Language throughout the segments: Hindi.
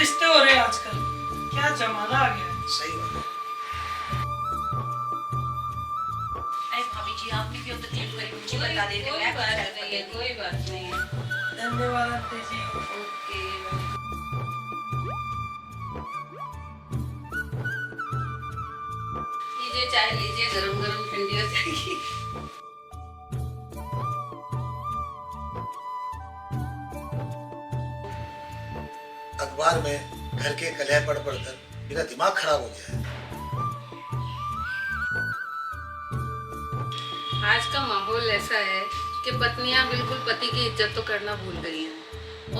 रिश्ते हो रहे हैं आजकल, क्या जमाना आ गया है। सही बात है। अरे भाभी जी आपने क्यों तकलीफ करी, मुझे बता देते मैं कोई बात नहीं है। धन्यवाद आंटी जी। ओके। लीजिए चाय लीजिए, गरम गरम ठंडी हो जाएगी। अखबार में घर के कलह पढ़ पढ़कर मेरा दिमाग खराब हो गया है। आज का माहौल ऐसा है कि पत्नियां बिल्कुल पति की इज्जत तो करना भूल गई हैं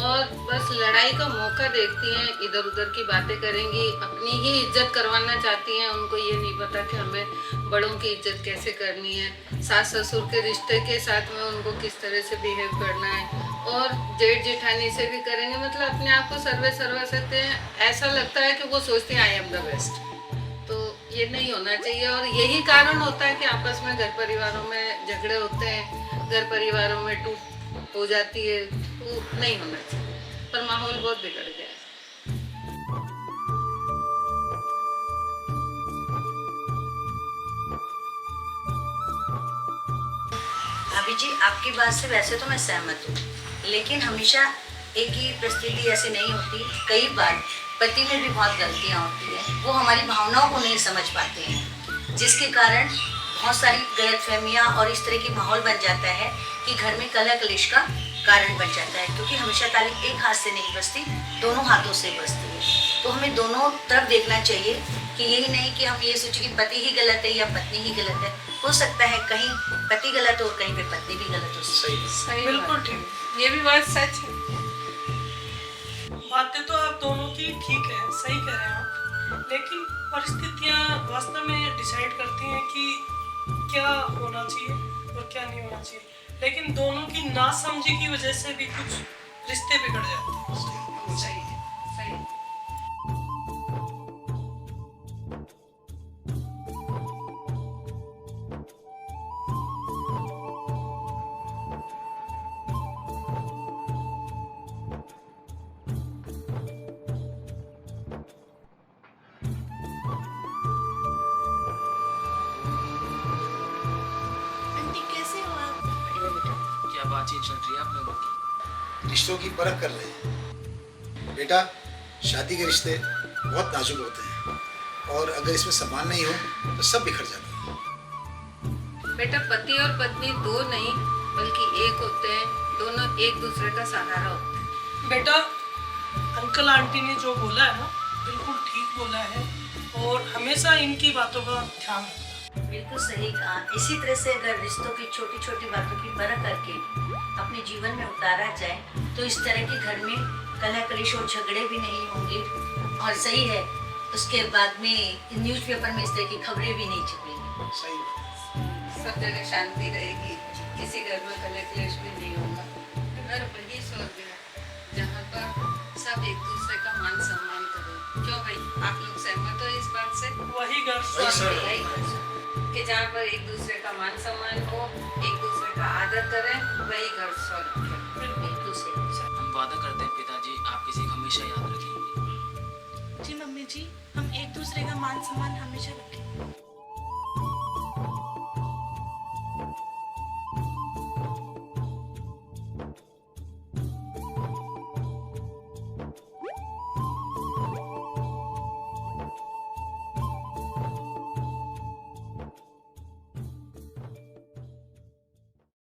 और बस लड़ाई का मौका देखती हैं, इधर उधर की बातें करेंगी, अपनी ही इज्जत करवाना चाहती हैं। उनको ये नहीं पता कि हमें बड़ों की इज्जत कैसे करनी है, सास ससुर के रिश्ते के साथ में उनको किस तरह से बिहेव करना है, और जेठ जेठानी से भी करेंगे। मतलब अपने आप को सर्वे सर्वा सकते हैं। ऐसा लगता है कि वो सोचते हैं आई एम द बेस्ट। तो ये नहीं होना चाहिए और यही कारण होता है कि आपस में घर परिवारों में झगड़े होते हैं, घर परिवारों में टूट हो जाती है। तो नहीं होना चाहिए, पर माहौल बहुत बिगड़ गया है। भाभी जी आपकी बात से वैसे तो मैं सहमत हूँ, लेकिन हमेशा एक ही परिस्थिति ऐसी नहीं होती। कई बार पति में भी बहुत गलतियाँ होती है, वो हमारी भावनाओं को नहीं समझ पाते हैं, जिसके कारण बहुत सारी गलतफहमियाँ और इस तरह की माहौल बन जाता है कि घर में कलह कलेश का कारण बन जाता है। क्योंकि हमेशा ताली एक हाथ से नहीं बजती, दोनों हाथों से बजती है। तो हमें दोनों तरफ देखना चाहिए कि यही नहीं कि हम ये सोचें कि पति ही गलत है या पत्नी ही गलत है। हो सकता है कहीं पति गलत हो और कहीं पे पत्नी भी गलत हो। सही बात। सही बिल्कुल बात है। ठीक। ये भी बात सच है। बातें तो आप दोनों की ठीक है, सही कह रहे हैं आप, लेकिन परिस्थितियाँ वास्तव में डिसाइड करती हैं कि क्या होना चाहिए और क्या नहीं होना चाहिए। लेकिन दोनों की नासमझी की वजह से भी कुछ रिश्ते बिगड़ जाते हैं। सही है, सही है। आंटी कैसे हो आप? बढ़िया बेटा। क्या बातचीत चल रही है आप लोगों की? रिश्तों की परख कर रहे हैं। बेटा, शादी के रिश्ते बहुत नाजुक होते हैं और अगर इसमें सम्मान नहीं हो तो सब बिखर जाता है। बेटा पति और पत्नी दो नहीं बल्कि एक होते हैं, दोनों एक दूसरे का सहारा होते हैं। बेटा, अंकल आंटी ने जो बोला है ना, बिल्कुल ठीक बोला है और हमेशा इनकी बातों का ध्यान रखना। बिल्कुल सही कहा। इसी तरह से अगर रिश्तों की छोटी छोटी बातों की परख करके अपने जीवन में उतारा जाए तो इस तरह के घर में कलह कलेश और झगड़े भी नहीं होंगे। और सही है, उसके बाद में न्यूज़पेपर में इस तरह की खबरें भी नहीं छपेंगी। सही बात। सब जगह शांति रहेगी, किसी घर में कलह क्लेश भी नहीं होगा। घर वही स्वर्ग है जहाँ पर सब एक दूसरे का मान सम्मान करें। क्यों भाई, आप लोग सहमत हो इस बात से? वही घर वही स्वर्ग स्वर्ग है। यही घर कि जहाँ पर एक दूसरे का मान सम्मान हो, एक दूसरे का आदर करें, वही घर स्वर्ग है। बिल्कुल सही। हम वादा करते हैं पिताजी, आप किसी को हमेशा याद रखेंगे। जी मम्मी जी, हम एक दूसरे का मान सम्मान हमेशा रखें।